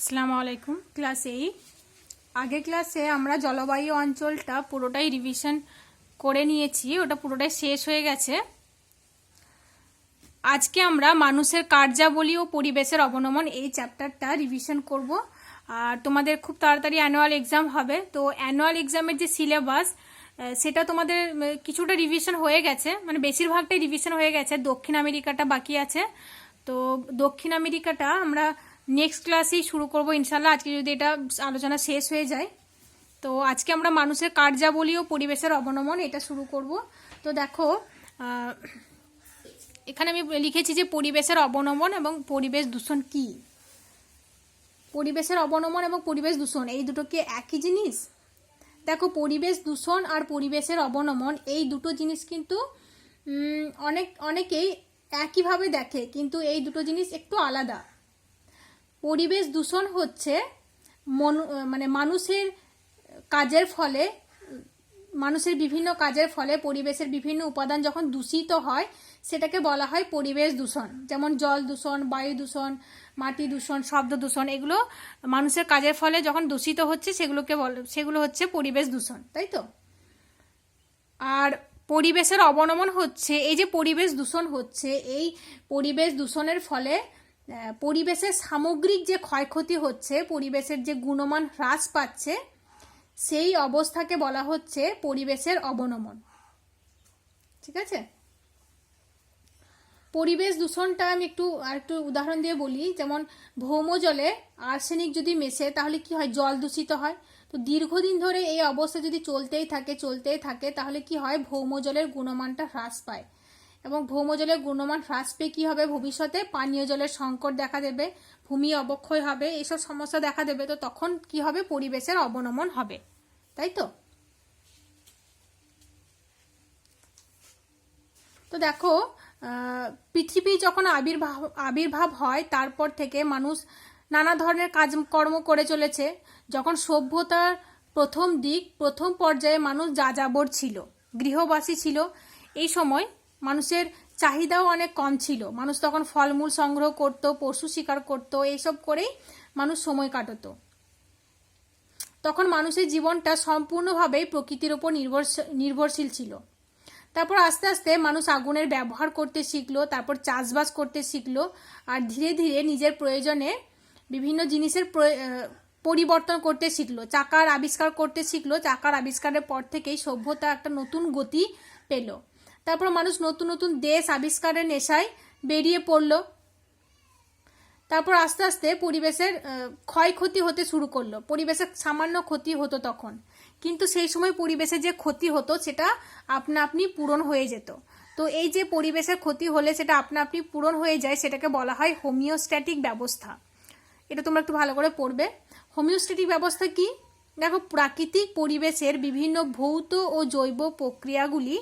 আসসালামু আলাইকুম। ক্লাস 8 আগের ক্লাসে আমরা জলবায়ু অঞ্চলটা পুরোটাই রিভিশন করে নিয়েছি, ওটা পুরোটাই শেষ হয়ে গেছে। আজকে আমরা মানুষের কার্যাবলী ও পরিবেশের অবনমন এই চ্যাপ্টারটা রিভিশন করব। আর তোমাদের খুব তাড়াতাড়ি অ্যানুয়াল এক্সাম হবে, তো অ্যানুয়াল এক্সামের যে সিলেবাস সেটা তোমাদের কিছুটা রিভিশন হয়ে গেছে, মানে বেশিরভাগটাই রিভিশন হয়ে গেছে। দক্ষিণ আমেরিকাটা বাকি আছে, তো দক্ষিণ আমেরিকাটা আমরা নেক্সট ক্লাসেই শুরু করব ইনশাল্লাহ, আজকে যদি এটা আলোচনা শেষ হয়ে যায়। তো আজকে আমরা মানুষের কার্যাবলী ও পরিবেশের অবনমন এটা শুরু করব। তো দেখো এখানে আমি লিখেছি যে পরিবেশের অবনমন এবং পরিবেশ দূষণ কি। পরিবেশের অবনমন এবং পরিবেশ দূষণ এই দুটো কি একই জিনিস? দেখো, পরিবেশ দূষণ আর পরিবেশের অবনমন এই দুটো জিনিস কিন্তু অনেকেই একইভাবে দেখে, কিন্তু এই দুটো জিনিস একটু আলাদা। পরিবেশ দূষণ হচ্ছে মানে মানুষের কাজের ফলে, মানুষের বিভিন্ন কাজের ফলে পরিবেশের বিভিন্ন উপাদান যখন দূষিত হয় সেটাকে বলা হয় পরিবেশ দূষণ। যেমন জল দূষণ, বায়ু দূষণ, মাটি দূষণ, শব্দ দূষণ, এগুলো মানুষের কাজের ফলে যখন দূষিত হচ্ছে সেগুলো হচ্ছে পরিবেশ দূষণ, তাই তো? আর পরিবেশের অবনমন হচ্ছে এই যে পরিবেশ দূষণ হচ্ছে, এই পরিবেশ দূষণের ফলে পরিবেশের সামগ্রিক যে ক্ষয়ক্ষতি হচ্ছে, পরিবেশের যে গুণমান হ্রাস পাচ্ছে, সেই অবস্থাকে বলা হচ্ছে পরিবেশের অবনমন। ঠিক আছে? পরিবেশ দূষণটা আমি আরেকটু উদাহরণ দিয়ে বলি। যেমন ভৌম জলে আর্সেনিক যদি মেশে তাহলে কি হয়? জল দূষিত হয়। তো দীর্ঘদিন ধরে এই অবস্থা যদি চলতেই থাকে তাহলে কি হয়? ভৌম জলের গুণমানটা হ্রাস পায়, এবং ভৌম জলের গুণমান হ্রাস পেয়ে কি হবে? ভবিষ্যতে পানীয় জলের সংকট দেখা দেবে, ভূমি অবক্ষয় হবে, এইসব সমস্যা দেখা দেবে। তো তখন কি হবে? পরিবেশের অবনমন হবে, তাই তো? তো দেখো, পৃথিবী যখন আবির্ভাব হয় তারপর থেকে মানুষ নানা ধরনের কাজকর্ম করে চলেছে। যখন সভ্যতার প্রথম পর্যায়ে মানুষ যাযাবর ছিল, গৃহবাসী ছিল। এই সময় মানুষের চাহিদাও অনেক কম ছিল। মানুষ তখন ফলমূল সংগ্রহ করত, পশু শিকার করত, এইসব করেই মানুষ সময় কাটাতো। তখন মানুষের জীবনটা সম্পূর্ণভাবেই প্রকৃতির উপর নির্ভরশীল ছিল। তারপর আস্তে আস্তে মানুষ আগুনের ব্যবহার করতে শিখলো, তারপর চাষবাস করতে শিখলো, আর ধীরে ধীরে নিজের প্রয়োজনে বিভিন্ন জিনিসের পরিবর্তন করতে শিখলো, চাকার আবিষ্কার করতে শিখলো। চাকার আবিষ্কারের পর থেকেই সভ্যতা একটা নতুন গতি পেল। তারপর মানুষ নতুন নতুন দেশ আবিষ্কারের নেশায় বেরিয়ে পড়লো। তারপর আস্তে আস্তে পরিবেশের ক্ষয়ক্ষতি হতে শুরু করলো। পরিবেশের সামান্য ক্ষতি হতো তখন, কিন্তু সেই সময় পরিবেশে যে ক্ষতি হতো সেটা আপনা আপনি পূরণ হয়ে যেত। তো এই যে পরিবেশের ক্ষতি হলে সেটা আপনা আপনি পূরণ হয়ে যায়, সেটাকে বলা হয় হোমিওস্ট্যাটিক ব্যবস্থা। এটা তোমরা একটু ভালো করে পড়বে। হোমিওস্ট্যাটিক ব্যবস্থা কি? দেখো, প্রাকৃতিক পরিবেশের বিভিন্ন ভৌত ও জৈব প্রক্রিয়াগুলি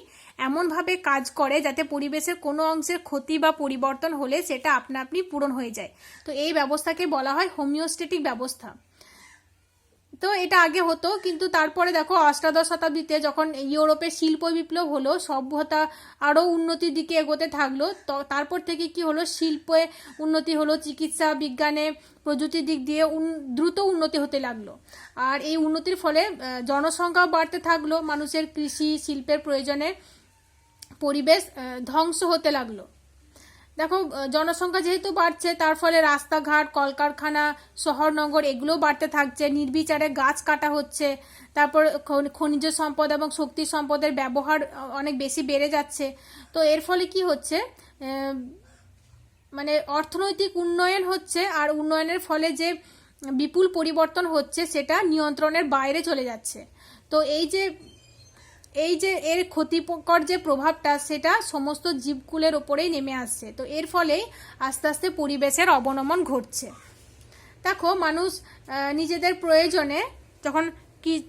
এমনভাবে কাজ করে যাতে পরিবেশের কোনো অংশের ক্ষতি বা পরিবর্তন হলে সেটা আপনা আপনি পূরণ হয়ে যায়। তো এই ব্যবস্থাকে বলা হয় হোমিওস্ট্যাটিক ব্যবস্থা। তো এটা আগে হতো, কিন্তু তারপরে দেখো অষ্টাদশ শতাব্দীতে যখন ইউরোপে শিল্প বিপ্লব হলো, সভ্যতা আরও উন্নতির দিকে এগোতে থাকলো। তো তারপর থেকে কি হলো? শিল্পে উন্নতি হলো, চিকিৎসা বিজ্ঞানে প্রযুক্তির দিক দিয়ে দ্রুত উন্নতি হতে লাগলো। আর এই উন্নতির ফলে জনসংখ্যাও বাড়তে থাকলো। মানুষের কৃষি শিল্পের প্রয়োজনে পরিবেশ ধ্বংস হতে লাগলো। দেখো, জনসংখ্যা যেহেতু বাড়ছে, তার ফলে রাস্তাঘাট, কলকারখানা, শহরনগর এগুলোও বাড়তে থাকছে। নির্বিচারে গাছ কাটা হচ্ছে। তারপর খনিজ সম্পদ এবং শক্তি সম্পদের ব্যবহার অনেক বেশি বেড়ে যাচ্ছে। তো এর ফলে কি হচ্ছে? মানে অর্থনৈতিক উন্নয়ন হচ্ছে, আর উন্নয়নের ফলে যে বিপুল পরিবর্তন হচ্ছে সেটা নিয়ন্ত্রণের বাইরে চলে যাচ্ছে। তো এই যে এর ক্ষতিকর যে প্রভাবটা, সেটা সমস্ত জীবকুলের ওপরেই নেমে আসছে। তো এর ফলেই আস্তে আস্তে পরিবেশের অবনমন ঘটছে। দেখো, মানুষ নিজেদের প্রয়োজনে যখন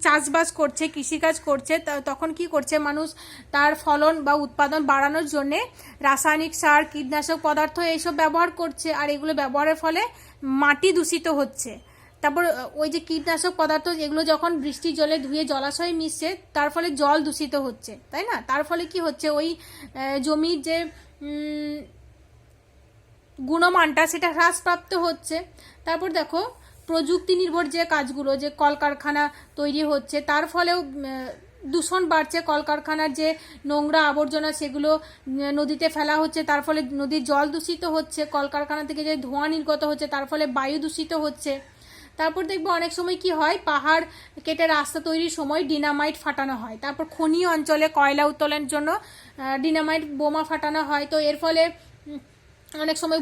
চাষবাস করছে, কৃষিকাজ করছে, তখন কি করছে? মানুষ তার ফলন বা উৎপাদন বাড়ানোর জন্যে রাসায়নিক সার, কীটনাশক পদার্থ এইসব ব্যবহার করছে। আর এগুলো ব্যবহারের ফলে মাটি দূষিত হচ্ছে। তারপর ওই যে কীটনাশক পদার্থ, এগুলো যখন বৃষ্টির জলে ধুয়ে জলাশয়ে মিশছে, তার ফলে জল দূষিত হচ্ছে, তাই না? তার ফলে কি হচ্ছে? ওই জমির যে গুণমানটা সেটা হ্রাসপ্রাপ্ত হচ্ছে। তারপর দেখো, প্রযুক্তি নির্ভর যে কাজগুলো, যে কলকারখানা তৈরি হচ্ছে তার ফলেও দূষণ বাড়ছে। কলকারখানার যে নোংরা আবর্জনা সেগুলো নদীতে ফেলা হচ্ছে, তার ফলে নদীর জল দূষিত হচ্ছে। কলকারখানা থেকে যে ধোঁয়া নির্গত হচ্ছে তার ফলে বায়ু দূষিত হচ্ছে। তারপর দেখবো অনেক সময় কি হয়, পাহাড় কেটে রাস্তা তৈরির সময় ডিনামাইট ফাটানো হয়। তারপর খনি অঞ্চলে কয়লা উত্তোলনের জন্য ডিনামাইট বোমা ফাটানো হয়। তো এর ফলে অনেক সময়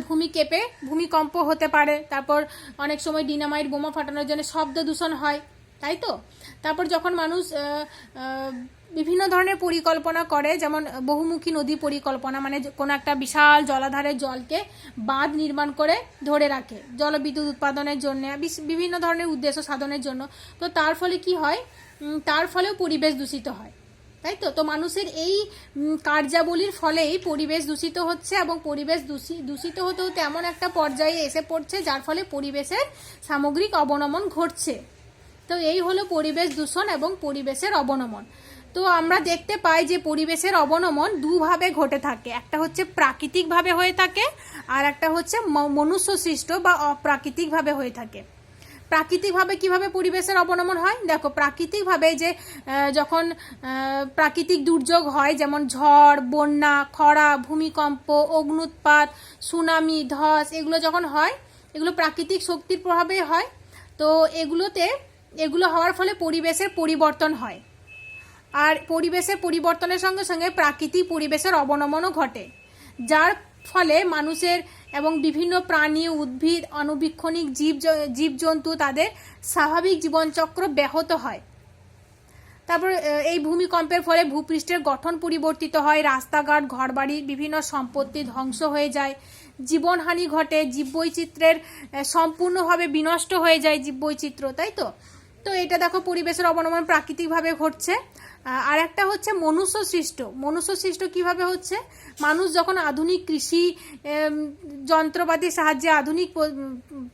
ভূমিকম্প হতে পারে। তারপর অনেক সময় ডিনামাইট বোমা ফাটানোর জন্য শব্দ দূষণ হয়, তাই তো। তারপর যখন মানুষ বিভিন্ন ধরনের পরিকল্পনা করে, যেমন বহুমুখী নদী পরিকল্পনা, মানে কোনো একটা বিশাল জলাধারের জলকে বাঁধ নির্মাণ করে ধরে রাখে জলবিদ্যুৎ উৎপাদনের জন্য, বিভিন্ন ধরনের উদ্দেশ্য সাধনের জন্য। তো তার ফলে কি হয়, তার ফলেও পরিবেশ দূষিত হয়, তাই তো। তো মানুষের এই কার্যাবলীর ফলেই পরিবেশ দূষিত হচ্ছে, এবং পরিবেশ দূষিত হতে হতে এমন একটা পর্যায়ে এসে পড়ছে যার ফলে পরিবেশের সামগ্রিক অবনমন ঘটছে। তো এই হলো পরিবেশ দূষণ এবং পরিবেশের অবনমন। তো আমরা দেখতে পাই যে পরিবেশের অবনমন দুভাবে ঘটে থাকে, একটা হচ্ছে প্রাকৃতিকভাবে হয়ে থাকে, আর একটা হচ্ছে মনুষ্য সৃষ্ট বা অপ্রাকৃতিকভাবে হয়ে থাকে। প্রাকৃতিকভাবে কিভাবে পরিবেশের অবনমন হয়, দেখো প্রাকৃতিকভাবে যে যখন প্রাকৃতিক দুর্যোগ হয়, যেমন ঝড়, বন্যা, খরা, ভূমিকম্প, অগ্ন্যুৎপাত, সুনামি, ধস, এগুলো যখন হয়, এগুলো প্রাকৃতিক শক্তির প্রভাবে হয়। তো এগুলো হওয়ার ফলে পরিবেশের পরিবর্তন হয়, আর পরিবেশের পরিবর্তনের সঙ্গে সঙ্গে প্রাকৃতিক পরিবেশের অবনমনও ঘটে, যার ফলে মানুষের এবং বিভিন্ন প্রাণী, উদ্ভিদ, অণুবীক্ষণিক জীবজন্তু তাদের স্বাভাবিক জীবনচক্র ব্যাহত হয়। তারপর এই ভূমিকম্পের ফলে ভূপৃষ্ঠের গঠন পরিবর্তিত হয়, রাস্তাঘাট, ঘরবাড়ি, বিভিন্ন সম্পত্তি ধ্বংস হয়ে যায়, জীবনহানি ঘটে, জীববৈচিত্র্যের সম্পূর্ণভাবে বিনষ্ট হয়ে যায় জীববৈচিত্র্য, তাই তো। তো এটা দেখো পরিবেশের অবনমন প্রাকৃতিকভাবে ঘটছে। আর একটা হচ্ছে মনুষ্য সৃষ্ট কিভাবে হচ্ছে, মানুষ যখন আধুনিক কৃষি যন্ত্রপাতির সাহায্যে আধুনিক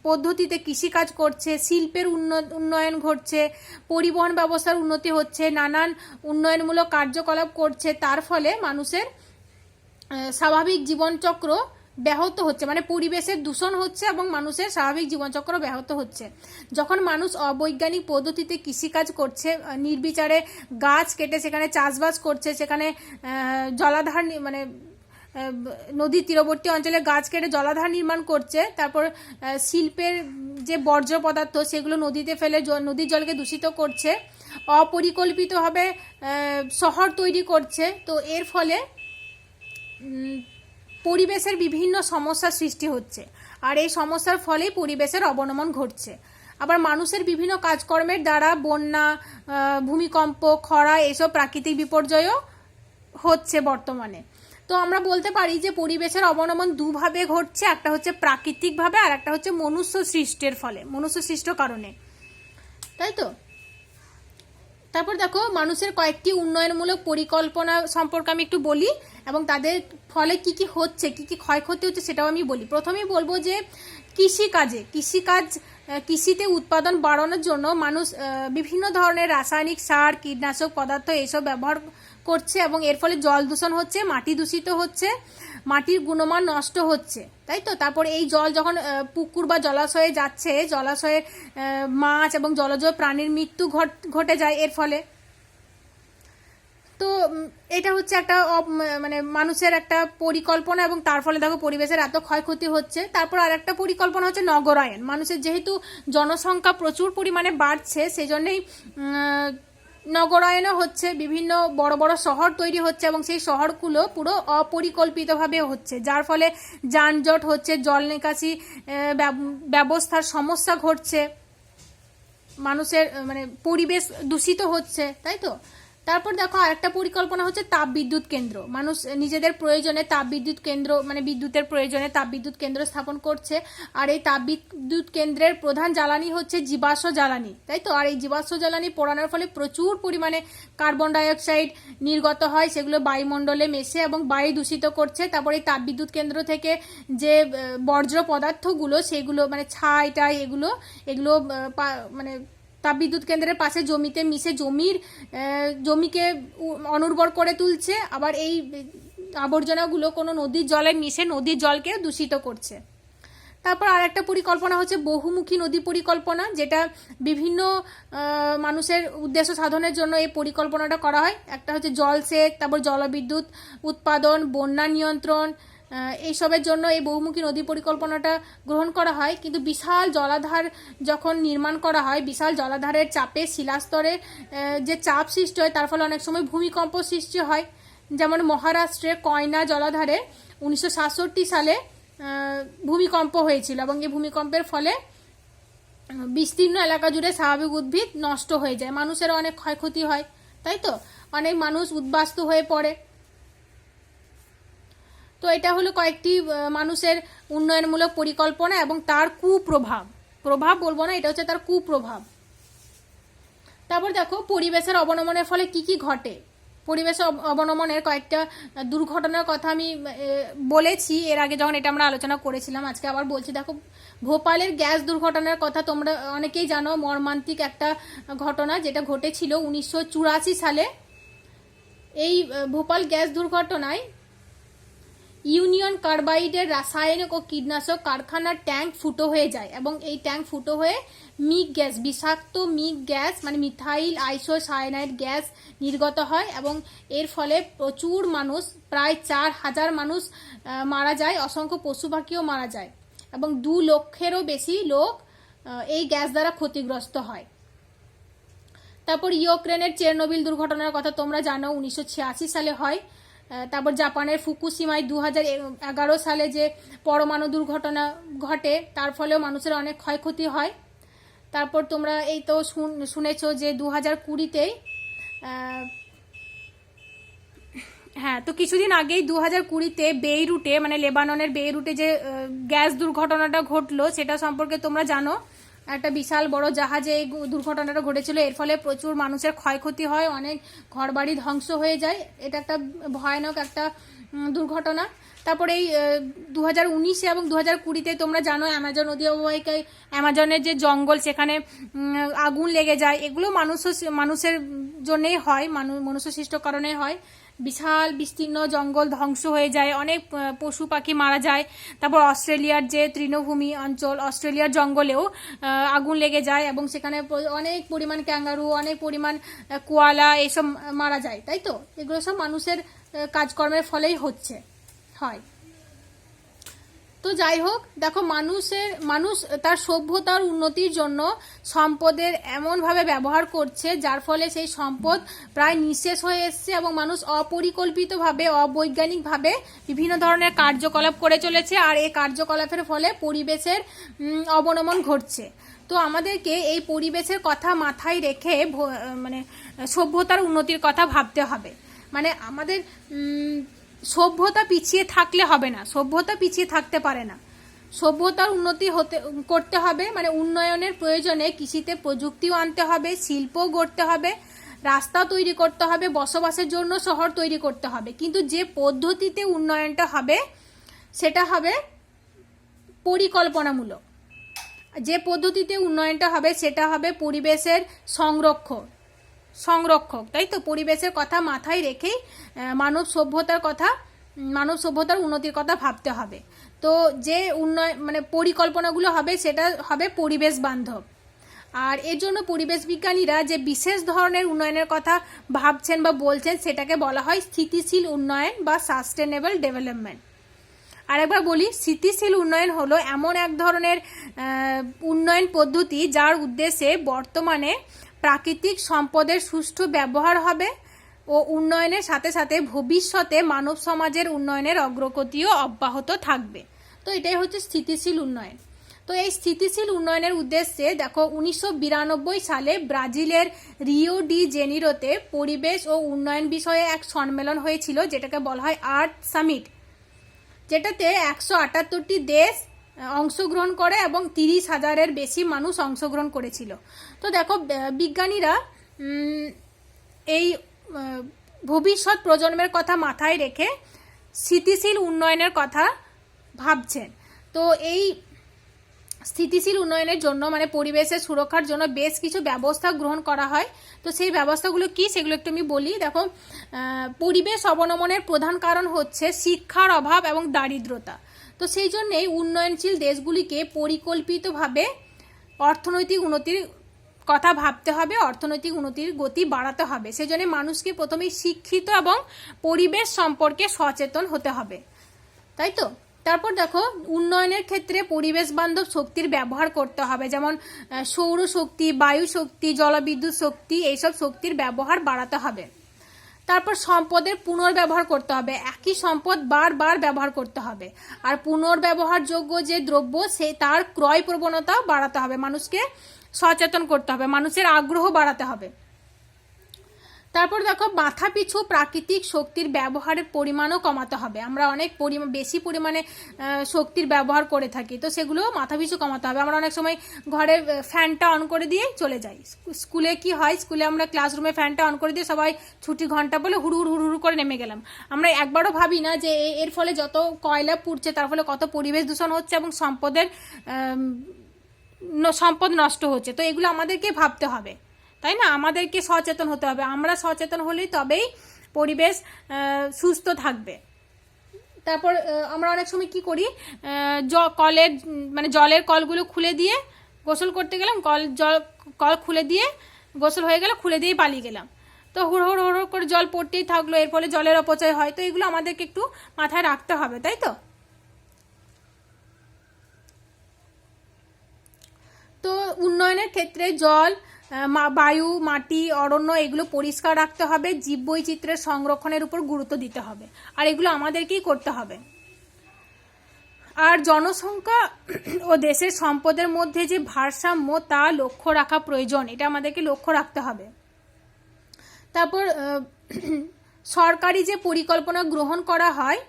পদ্ধতিতে কৃষিকাজ করছে, শিল্পের উন্নয়ন ঘটছে, পরিবহন ব্যবস্থার উন্নতি হচ্ছে, নানান উন্নয়নমূলক কার্যকলাপ করছে, তার ফলে মানুষের স্বাভাবিক জীবনচক্র ব্যাহত হচ্ছে, মানে পরিবেশের দূষণ হচ্ছে এবং মানুষের স্বাভাবিক জীবনচক্র ব্যাহত হচ্ছে। যখন মানুষ অবৈজ্ঞানিক পদ্ধতিতে কৃষিকাজ করছে, নির্বিচারে গাছ কেটে সেখানে চাষবাস করছে, সেখানে জলাধার মানে নদীর তীরবর্তী অঞ্চলে গাছ কেটে জলাধার নির্মাণ করছে, তারপর শিল্পের যে বর্জ্য পদার্থ সেগুলো নদীতে ফেলে নদীর জলকে দূষিত করছে, অপরিকল্পিতভাবে শহর তৈরি করছে। তো এর ফলে পরিবেশের বিভিন্ন সমস্যার সৃষ্টি হচ্ছে, আর এই সমস্যার ফলেই পরিবেশের অবনমন ঘটছে। আবার মানুষের বিভিন্ন কাজকর্মের দ্বারা বন্যা, ভূমিকম্প, খরা, এসব প্রাকৃতিক বিপর্যয়ও হচ্ছে বর্তমানে। তো আমরা বলতে পারি যে পরিবেশের অবনমন দুভাবে ঘটছে, একটা হচ্ছে প্রাকৃতিকভাবে আর একটা হচ্ছে মনুষ্য সৃষ্টের ফলে, মনুষ্য সৃষ্ট কারণে, তাই তো। তারপর দেখো মানুষের কয়েকটি উন্নয়নমূলক পরিকল্পনা সম্পর্কে আমি একটু বলি, এবং তাদের ফলে কি কি হচ্ছে, কি কি ক্ষয়ক্ষতি হচ্ছে সেটাও আমি বলি। প্রথমেই বলবো যে কৃষিতে উৎপাদন বাড়ানোর জন্য মানুষ বিভিন্ন ধরনের রাসায়নিক সার, কীটনাশক পদার্থ এইসব ব্যবহার করছে, এবং এর ফলে জল দূষণ হচ্ছে, মাটি দূষিত হচ্ছে, মাটির গুণমান নষ্ট হচ্ছে, তাই তো। তারপর এই জল যখন পুকুর বা জলাশয়ে যাচ্ছে, জলাশয়ের মাছ এবং জলজ প্রাণীর মৃত্যু ঘটে যায় এর ফলে। তো এটা হচ্ছে একটা মানে মানুষের একটা পরিকল্পনা, এবং তার ফলে দেখো পরিবেশের এত ক্ষয়ক্ষতি হচ্ছে। তারপর আর একটা পরিকল্পনা হচ্ছে নগরায়ন। মানুষের যেহেতু জনসংখ্যা প্রচুর পরিমাণে বাড়ছে, সেই জন্যই নগরায়নও হচ্ছে, বিভিন্ন বড় বড় শহর তৈরি হচ্ছে, এবং সেই শহরগুলো পুরো অপরিকল্পিতভাবে হচ্ছে, যার ফলে যানজট হচ্ছে, জল নিকাশি ব্যবস্থার সমস্যা ঘটছে, মানুষের মানে পরিবেশ দূষিত হচ্ছে, তাই তো। তারপর দেখো আরেকটা পরিকল্পনা হচ্ছে তাপবিদ্যুৎ কেন্দ্র। মানুষ নিজেদের প্রয়োজনে তাপবিদ্যুৎ কেন্দ্র, মানে বিদ্যুতের প্রয়োজনে তাপবিদ্যুৎ কেন্দ্র স্থাপন করছে, আর এই তাপবিদ্যুৎ কেন্দ্রের প্রধান জ্বালানি হচ্ছে জীবাশ্ম জ্বালানি, তাই তো। আর এই জীবাশ্ম জ্বালানি পোড়ানোর ফলে প্রচুর পরিমাণে কার্বন ডাইঅক্সাইড নির্গত হয়, সেগুলো বায়ুমণ্ডলে মেশে এবং বায়ু দূষিত করছে। তারপর এই তাপবিদ্যুৎ কেন্দ্র থেকে যে বর্জ্য পদার্থগুলো, সেগুলো মানে ছাই টাই এগুলো মানে তাপবিদ্যুৎ কেন্দ্রের পাশে জমিতে মিশে জমিকে অনুর্বর করে তুলছে, আবার এই আবর্জনাগুলো কোনো নদীর জলে মিশে নদীর জলকে দূষিত করছে। তারপর আর একটা পরিকল্পনা হচ্ছে বহুমুখী নদী পরিকল্পনা, যেটা বিভিন্ন মানুষের উদ্দেশ্য সাধনের জন্য এই পরিকল্পনাটা করা হয়। একটা হচ্ছে জলসেচ, তারপর জলবিদ্যুৎ উৎপাদন, বন্যা নিয়ন্ত্রণ, এইসবের জন্য এই বহুমুখী নদী পরিকল্পনাটা গ্রহণ করা হয়। কিন্তু বিশাল জলাধার যখন নির্মাণ করা হয়, বিশাল জলাধারের চাপে শিলাস্তরে যে চাপ সৃষ্টি হয়, তার ফলে অনেক সময় ভূমিকম্প সৃষ্টি হয়। যেমন মহারাষ্ট্রে কয়না জলাধারে 1967 সালে ভূমিকম্প হয়েছিল, এবং এই ভূমিকম্পের ফলে বিস্তীর্ণ এলাকা জুড়ে স্বাভাবিক উদ্ভিদ নষ্ট হয়ে যায়, মানুষের অনেক ক্ষয়ক্ষতি হয়, তাই তো, অনেক মানুষ উদ্বাস্তু হয়ে পড়ে। তো এটা হলো কয়েকটি মানুষের উন্নয়নমূলক পরিকল্পনা এবং তার প্রভাব বলবো না, এটা হচ্ছে তার কুপ্রভাব। তারপর দেখো পরিবেশের অবনমনের ফলে কি কি ঘটে। পরিবেশ অবনমনের কয়েকটা দুর্ঘটনার কথা আমি বলেছি এর আগে যখন এটা আমরা আলোচনা করেছিলাম, আজকে আবার বলছি। দেখো ভোপালের গ্যাস দুর্ঘটনার কথা তোমরা অনেকেই জানো, মর্মান্তিক একটা ঘটনা যেটা ঘটেছিল 1984 সালে। এই ভোপাল গ্যাস দুর্ঘটনায় ইউনিয়ন কার্বাইডের রাসায়নিক ও কীটনাশক কারখানার ট্যাঙ্ক ফুটো হয়ে যায়, এবং এই ট্যাঙ্ক ফুটো হয়ে মিগ গ্যাস, বিষাক্ত মিগ গ্যাস মানে মিথাইল আইসোসায়ানাইড গ্যাস নির্গত হয়, এবং এর ফলে প্রচুর মানুষ, প্রায় 4000 মানুষ মারা যায়, অসংখ্য পশু পাখিও মারা যায়, এবং 2 লক্ষেরও বেশি লোক এই গ্যাস দ্বারা ক্ষতিগ্রস্ত হয়। তারপর ইউক্রেনের চেরনোবিল দুর্ঘটনার কথা তোমরা জানো, 1986 সালে হয়। তারপর জাপানের ফুকুশিমায় 2011 সালে যে পরমাণু দুর্ঘটনা ঘটে, তার ফলেও মানুষের অনেক ক্ষয়ক্ষতি হয়। তারপর তোমরা এই তো শুনেছো যে 2020-তেই, হ্যাঁ, তো কিছুদিন আগেই 2020-তে বেইরুটে মানে লেবাননের বেইরুটে যে গ্যাস দুর্ঘটনাটা ঘটলো, সেটা সম্পর্কে তোমরা জানো। একটা বিশাল বড় জাহাজে এই দুর্ঘটনাটা ঘটেছিল, এর ফলে প্রচুর মানুষের ক্ষয়ক্ষতি হয়, অনেক ঘরবাড়ি ধ্বংস হয়ে যায়। এটা একটা ভয়ানক একটা দুর্ঘটনা। তারপরে এই 2019 এবং 2020-তে তোমরা জানো অ্যামাজন নদী অববাহিকায় অ্যামাজনের যে জঙ্গল, সেখানে আগুন লেগে যায়। এগুলো মানুষের জন্যেই হয়, মনুষ্য সৃষ্ট কারণে হয়। বিশাল বিস্তীর্ণ জঙ্গল ধ্বংস হয়ে যায়, অনেক পশু পাখি মারা যায়। তারপর অস্ট্রেলিয়ার যে তৃণভূমি অঞ্চল, অস্ট্রেলিয়ার জঙ্গলেও আগুন লেগে যায়, এবং সেখানে অনেক পরিমাণ ক্যাঙ্গারু, অনেক পরিমাণ কোয়ালা এসব মারা যায়, তাই তো। এগুলো সব মানুষের কাজকর্মের ফলেই হয়। তো যাই হোক, দেখো মানুষ তার সভ্যতার উন্নতির জন্য সম্পদের এমনভাবে ব্যবহার করছে, যার ফলে সেই সম্পদ প্রায় নিঃশেষ হয়ে এসছে, এবং মানুষ অপরিকল্পিতভাবে, অবৈজ্ঞানিকভাবে বিভিন্ন ধরনের কার্যকলাপ করে চলেছে, আর এই কার্যকলাপের ফলে পরিবেশের অবনমন ঘটছে। তো আমাদেরকে এই পরিবেশের কথা মাথায় রেখে মানে সভ্যতার উন্নতির কথা ভাবতে হবে। মানে আমাদের সভ্যতা পিছিয়ে থাকলে হবে না, সভ্যতা পিছিয়ে থাকতে পারে না। সভ্যতার উন্নতি করতে হবে, মানে উন্নয়নের প্রয়োজনে কৃষিতে প্রযুক্তিও আনতে হবে, শিল্পও গড়তে হবে, রাস্তা তৈরি করতে হবে, বসবাসের জন্য শহর তৈরি করতে হবে। কিন্তু যে পদ্ধতিতে উন্নয়নটা হবে সেটা হবে পরিকল্পনামূলক। যে পদ্ধতিতে উন্নয়নটা হবে সেটা হবে পরিবেশের সংরক্ষক, তাই তো। পরিবেশের কথা মাথায় রেখেই মানব সভ্যতার উন্নতির কথা ভাবতে হবে। তো যে উন্নয়ন মানে পরিকল্পনাগুলো হবে সেটা হবে পরিবেশ বান্ধব। আর এর জন্য পরিবেশ বিজ্ঞানীরা যে বিশেষ ধরনের উন্নয়নের কথা ভাবছেন বা বলছেন, সেটাকে বলা হয় স্থিতিশীল উন্নয়ন বা সাস্টেনেবল ডেভেলপমেন্ট। আরেকবার বলি, স্থিতিশীল উন্নয়ন হলো এমন এক ধরনের উন্নয়ন পদ্ধতি যার উদ্দেশ্যে বর্তমানে প্রাকৃতিক সম্পদের সুষ্ঠু ব্যবহার হবে ও উন্নয়নের সাথে সাথে ভবিষ্যতে মানব সমাজের উন্নয়নের অগ্রগতিও অব্যাহত থাকবে। তো এটাই হচ্ছে স্থিতিশীল উন্নয়ন। তো এই স্থিতিশীল উন্নয়নের উদ্দেশ্যে দেখো 1992 সালে ব্রাজিলের রিও ডি জেনিরোতে পরিবেশ ও উন্নয়ন বিষয়ে এক সম্মেলন হয়েছিল, যেটাকে বলা হয় আর্থ সামিট, যেটাতে 178টি দেশ অংশগ্রহণ করে এবং 30,000-এর বেশি মানুষ অংশগ্রহণ করেছিল। তো দেখো বিজ্ঞানীরা এই ভবিষ্যৎ প্রজন্মের কথা মাথায় রেখে স্থিতিশীল উন্নয়নের কথা ভাবছেন। তো এই স্থিতিশীল উন্নয়নের জন্য মানে পরিবেশের সুরক্ষার জন্য বেশ কিছু ব্যবস্থা গ্রহণ করা হয়। তো সেই ব্যবস্থাগুলো কি, সেগুলো একটু আমি বলি। দেখো পরিবেশ অবনমনের প্রধান কারণ হচ্ছে শিক্ষার অভাব এবং দারিদ্রতা। তো সেই জন্যেই উন্নয়নশীল দেশগুলিকে পরিকল্পিতভাবে অর্থনৈতিক উন্নতির কথা ভাবতে হবে, অর্থনৈতিক উন্নতির গতি বাড়াতে হবে। সেই জন্য মানুষকে প্রথমেই শিক্ষিত এবং পরিবেশ সম্পর্কে সচেতন হতে হবে, তাই তো। তারপর দেখো, উন্নয়নের ক্ষেত্রে পরিবেশ বান্ধব শক্তির ব্যবহার করতে হবে, যেমন সৌরশক্তি, বায়ু শক্তি, জলবিদ্যুৎ শক্তি, এইসব শক্তির ব্যবহার বাড়াতে হবে। তারপর সম্পদের পুনর্ব্যবহার করতে হবে, একই সম্পদ বারবার ব্যবহার করতে হবে। আর পুনর্ব্যবহারযোগ্য যে দ্রব্য সে তার ক্রয় প্রবণতাও বাড়াতে হবে, মানুষকে সচেতন করতে হবে, মানুষের আগ্রহ বাড়াতে হবে। তারপর দেখো, মাথাপিছু প্রাকৃতিক শক্তির ব্যবহারের পরিমাণও কমাতে হবে। আমরা অনেক বেশি পরিমাণে শক্তির ব্যবহার করে থাকি, তো সেগুলো মাথাপিছু কমাতে হবে। আমরা অনেক সময় ঘরে ফ্যানটা অন করে দিয়ে চলে যাই। স্কুলে কি হয়, স্কুলে আমরা ক্লাসরুমে ফ্যানটা অন করে দিয়ে সবাই ছুটি ঘন্টা বলে হুড়ুর হুড়ুর করে নেমে গেলাম। আমরা একবারও ভাবি না যে এর ফলে যত কয়লা পুড়ছে তার ফলে কত পরিবেশ দূষণ হচ্ছে এবং সম্পদ নষ্ট হচ্ছে। তো এগুলো আমাদেরকে ভাবতে হবে, তাই না? আমাদেরকে সচেতন হতে হবে। আমরা সচেতন হলেই তবেই পরিবেশ সুস্থ থাকবে। তারপর আমরা অনেক সময় কি করি, জলের কলগুলো খুলে দিয়ে গোসল করতে গেলাম, কল খুলে দিয়ে গোসল হয়ে গেল, খুলে দিয়ে পালিয়ে গেলাম, তো হুড় হুড় হুড় করে জল পড়তেই থাকলো, এর ফলে জলের অপচয় হয়। তো এগুলো আমাদেরকে একটু মাথায় রাখতে হবে, তাই তো। তো উন্নয়নের ক্ষেত্রে জল, বায়ু, মাটি, অরণ্য এগুলো পরিষ্কার রাখতে হবে, জীববৈচিত্র্যের সংরক্ষণের উপর গুরুত্ব দিতে হবে, আর এগুলো আমাদেরকেই করতে হবে। আর জনসংখ্যা ও দেশের সম্পদের মধ্যে যে ভারসাম্য তা লক্ষ্য রাখা প্রয়োজন, এটা আমাদেরকে লক্ষ্য রাখতে হবে। তারপর সরকারি যে পরিকল্পনা গ্রহণ করা হয়,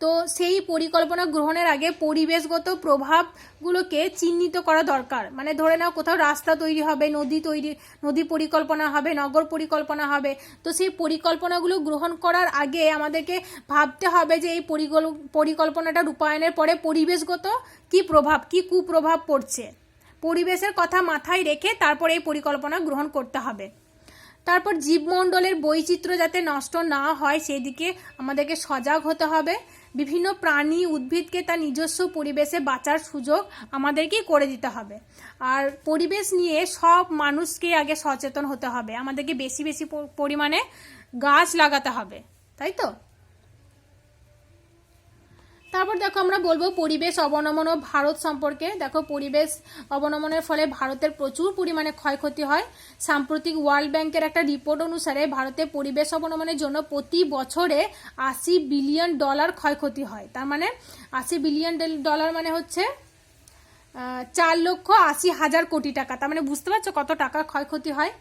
তো সেই পরিকল্পনা গ্রহণের আগে পরিবেশগত প্রভাবগুলোকে চিহ্নিত করা দরকার। মানে ধরে নাও কোথাও রাস্তা তৈরি হবে, নদী পরিকল্পনা হবে, নগর পরিকল্পনা হবে, তো সেই পরিকল্পনাগুলো গ্রহণ করার আগে আমাদেরকে ভাবতে হবে যে এই পরিকল্পনাটা রূপায়ণের পরে পরিবেশগত কি কুপ্রভাব পড়ছে, পরিবেশের কথা মাথায় রেখে তারপর এই পরিকল্পনা গ্রহণ করতে হবে। তারপর জীবমণ্ডলের বৈচিত্র্য যাতে নষ্ট না হয় সেদিকে আমাদেরকে সজাগ হতে হবে। বিভিন্ন প্রাণী, উদ্ভিদকে তার নিজস্ব পরিবেশে বাঁচার সুযোগ আমাদেরকেই করে দিতে হবে। আর পরিবেশ নিয়ে সব মানুষকে আগে সচেতন হতে হবে, আমাদেরকে বেশি বেশি পরিমাণে গাছ লাগাতে হবে, তাই তো। তারপর দেখো, আমরা বলবো পরিবেশ অবনমন ও ভারত সম্পর্কে। দেখো, পরিবেশ অবনমনের ফলে ভারতের প্রচুর পরিমাণে ক্ষয়ক্ষতি হয়। সাম্প্রতিক ওয়ার্ল্ড ব্যাংকের একটা রিপোর্ট অনুসারে ভারতে পরিবেশ অবনমনের জন্য প্রতি বছরে $80 বিলিয়ন ক্ষয়ক্ষতি হয়। তার মানে $80 বিলিয়ন মানে হচ্ছে 4,80,000 কোটি টাকা। তার মানে বুঝতে পারছো কত টাকা ক্ষয়ক্ষতি হয়।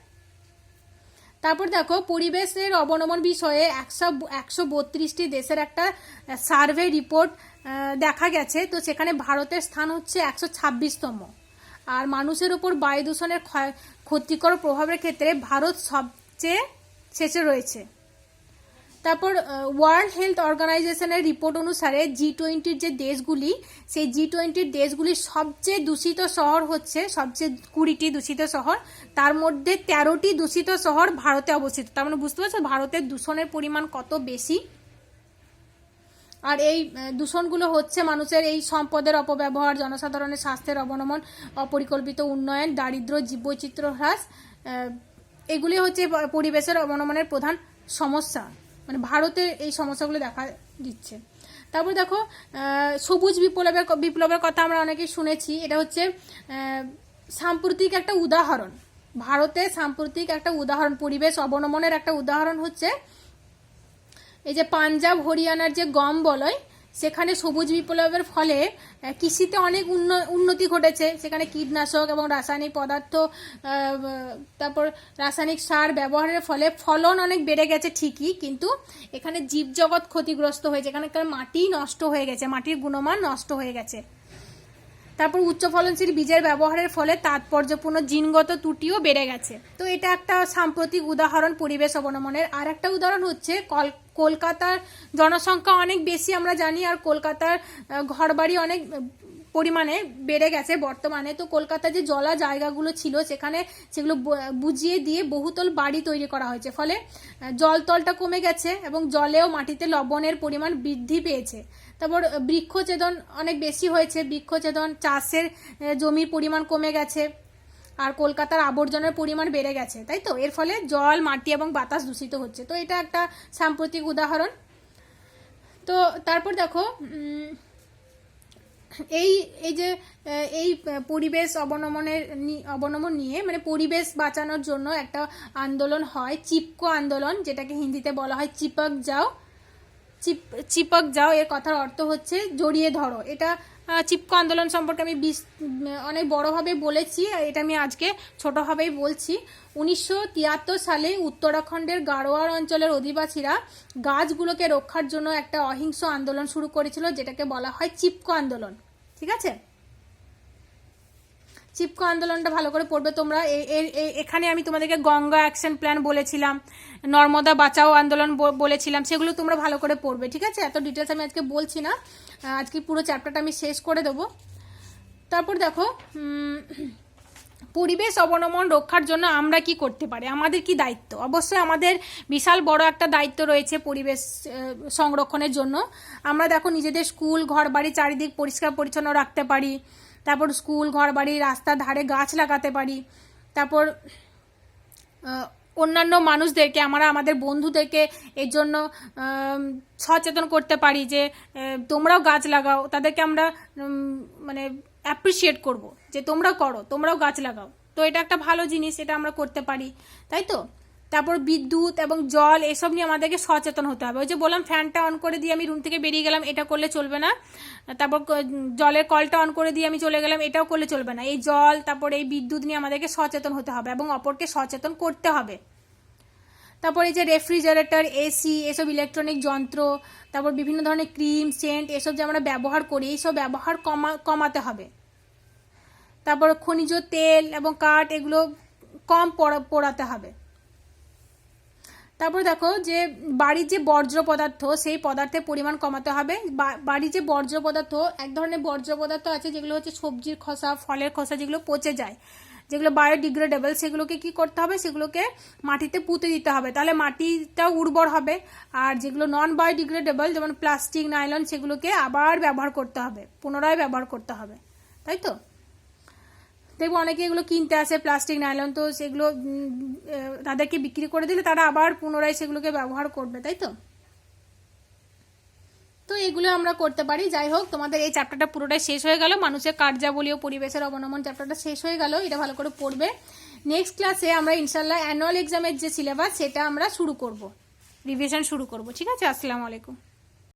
তারপর দেখো, পরিবেশের অবনমন বিষয়ে 132টি দেশের একটা সার্ভে রিপোর্ট দেখা গেছে। তো সেখানে ভারতের স্থান হচ্ছে 126তম। আর মানুষের উপর বায়ু দূষণের ক্ষতিকর প্রভাবের ক্ষেত্রে ভারত সবচেয়ে শেষে রয়েছে। তারপর ওয়ার্ল্ড হেলথ অর্গানাইজেশনের রিপোর্ট অনুসারে G20 যে দেশগুলি, সেই G20 দেশগুলির সবচেয়ে দূষিত শহর হচ্ছে, সবচেয়ে 20টি দূষিত শহর, তার মধ্যে 13টি দূষিত শহর ভারতে অবস্থিত। তার মানে বুঝতে পারছো ভারতের দূষণের পরিমাণ কত বেশি। আর এই দূষণগুলো হচ্ছে মানুষের এই সম্পদের অপব্যবহার, জনসাধারণের স্বাস্থ্যের অবনমন, অপরিকল্পিত উন্নয়ন, দারিদ্র্য, জীববৈচিত্র্য হ্রাস, এগুলি হচ্ছে পরিবেশের অবনমনের প্রধান সমস্যা। মানে ভারতে এই সমস্যাগুলো দেখা দিচ্ছে। তারপর দেখো, সবুজ বিপ্লবের কথা আমরা অনেকেই শুনেছি। এটা হচ্ছে সাম্প্রতিক একটা উদাহরণ, ভারতে সাম্প্রতিক একটা উদাহরণ, পরিবেশ অবনমনের একটা উদাহরণ হচ্ছে এই যে পাঞ্জাব হরিয়ানার যে গম বলয়, সেখানে সবুজ বিপ্লবের ফলে কৃষিতে অনেক উন্নতি ঘটেছে। সেখানে কীটনাশক এবং রাসায়নিক পদার্থ, তারপর রাসায়নিক সার ব্যবহারের ফলে ফলন অনেক বেড়ে গেছে ঠিকই, কিন্তু এখানে জীবজগৎ ক্ষতিগ্রস্ত হয়েছে, এখানকার মাটি নষ্ট হয়ে গেছে, মাটির গুণমান নষ্ট হয়ে গেছে। তারপর উচ্চ ফলনশীল বীজের ব্যবহারের ফলে তাৎপর্যপূর্ণ জিনগত ত্রুটিও বেড়ে গেছে। তো এটা একটা সাম্প্রতিক উদাহরণ পরিবেশ অবনমনের। আর একটা উদাহরণ হচ্ছে কলকাতার জনসংখ্যা অনেক বেশি আমরা জানি, আর কলকাতার ঘরবাড়ি অনেক পরিমাণে বেড়ে গেছে বর্তমানে। তো কলকাতায় যে জলা জায়গাগুলো ছিল সেখানে সেগুলো বুঝিয়ে দিয়ে বহুতল বাড়ি তৈরি করা হয়েছে, ফলে জলতলটা কমে গেছে এবং জলেও মাটিতে লবণের পরিমাণ বৃদ্ধি পেয়েছে। তারপর বৃক্ষছেদন অনেক বেশি হয়েছে, বৃক্ষছেদন, চাষের জমির পরিমাণ কমে গেছে, আর কলকাতার আবর্জনার পরিমাণ বেড়ে গেছে, তাই তো। এর ফলে জল, মাটি এবং বাতাস দূষিত হচ্ছে। তো এটা একটা সাম্প্রতিক উদাহরণ। তো তারপর দেখো এই যে এই পরিবেশ অবনমন নিয়ে মানে পরিবেশ বাঁচানোর জন্য একটা আন্দোলন হয়, চিপকো আন্দোলন, যেটাকে হিন্দিতে বলা হয় চিপক যাও। এর কথার অর্থ হচ্ছে জড়িয়ে ধরো। এটা চিপকো আন্দোলন সম্পর্কে আমি অনেক বড়ভাবে বলেছি, এটা আমি আজকে ছোটভাবেই বলছি। 1973 সালে উত্তরাখণ্ডের গাড়োয়ার অঞ্চলের অধিবাসীরা গাছগুলোকে রক্ষার জন্য একটা অহিংস আন্দোলন শুরু করেছিল, যেটাকে বলা হয় চিপকো আন্দোলন। ঠিক আছে, চিপকো আন্দোলনটা ভালো করে পড়বে তোমরা। এখানে আমি তোমাদেরকে গঙ্গা অ্যাকশন প্ল্যান বলেছিলাম, নর্মদা বাঁচাও আন্দোলন বলেছিলাম, সেগুলো তোমরা ভালো করে পড়বে। ঠিক আছে, এত ডিটেলস আমি আজকে বলছি না, আজকে পুরো চ্যাপ্টারটা আমি শেষ করে দেবো। তারপর দেখো পরিবেশ অবনমন রক্ষার জন্য আমরা কি করতে পারি, আমাদের কি দায়িত্ব। অবশ্যই আমাদের বিশাল বড় একটা দায়িত্ব রয়েছে পরিবেশ সংরক্ষণের জন্য। আমরা দেখো নিজেদের স্কুল, ঘর বাড়ি চারিদিক পরিষ্কার পরিচ্ছন্ন রাখতে পারি। তারপর স্কুল, ঘর বাড়ি, রাস্তার ধারে গাছ লাগাতে পারি। তারপর অন্যান্য মানুষদেরকে, আমরা আমাদের বন্ধুদেরকে এর জন্য সচেতন করতে পারি যে তোমরাও গাছ লাগাও। তাদেরকে আমরা মানে অ্যাপ্রিসিয়েট করব যে তোমরাও করো, তোমরাও গাছ লাগাও। তো এটা একটা ভালো জিনিস, এটা আমরা করতে পারি, তাই তো। তারপর বিদ্যুৎ এবং জল এসব নিয়ে আমাদেরকে সচেতন হতে হবে। ওই যে বললাম ফ্যানটা অন করে দিয়ে আমি রুম থেকে বেরিয়ে গেলাম, এটা করলে চলবে না। তারপর জলের কলটা অন করে দিয়ে আমি চলে গেলাম, এটাও করলে চলবে না। এই জল, তারপর এই বিদ্যুৎ নিয়ে আমাদেরকে সচেতন হতে হবে এবং অপরকে সচেতন করতে হবে। তারপর এই যে রেফ্রিজারেটর, এসি, এসব ইলেকট্রনিক যন্ত্র, তারপর বিভিন্ন ধরনের ক্রিম, সেন্ট এসব যে আমরা ব্যবহার করি, এইসব ব্যবহার কমাতে হবে। তারপর খনিজ তেল এবং কাঠ এগুলো কম পোড়াতে হবে। তারপর দেখো যে বাড়ির যে বর্জ্য পদার্থ, সেই পদার্থের পরিমাণ কমাতে হবে। বাড়ির যে বর্জ্য পদার্থ, এক ধরনের বর্জ্য পদার্থ আছে যেগুলো হচ্ছে সবজির খোসা, ফলের খোসা, যেগুলো পচে যায়, যেগুলো বায়োডিগ্রেডেবল, সেগুলোকে কি করতে হবে, সেগুলোকে মাটিতে পুঁতে দিতে হবে, তাহলে মাটিটাও উর্বর হবে। আর যেগুলো নন বায়োডিগ্রেডেবল যেমন প্লাস্টিক, নাইলন, সেগুলোকে আবার ব্যবহার করতে হবে, পুনরায় ব্যবহার করতে হবে, তাই তো। দেখবো অনেকে এগুলো কিনতে আসে প্লাস্টিক, নাইলন, তো সেগুলো তাদেরকে বিক্রি করে দিলে তারা আবার পুনরায় সেগুলোকে ব্যবহার করবে, তাই তো। তো এগুলো আমরা করতে পারি। যাই হোক, তোমাদের এই চ্যাপ্টারটা পুরোটাই শেষ হয়ে গেল, মানুষের কার্যাবলী ও পরিবেশের অবনমন চ্যাপ্টারটা শেষ হয়ে গেল, এটা ভালো করে পড়বে। নেক্সট ক্লাসে আমরা ইনশাল্লাহ অ্যানুয়াল এক্সামের যে সিলেবাস সেটা আমরা শুরু করব, রিভিশন শুরু করব। ঠিক আছে, আসসালামু আলাইকুম।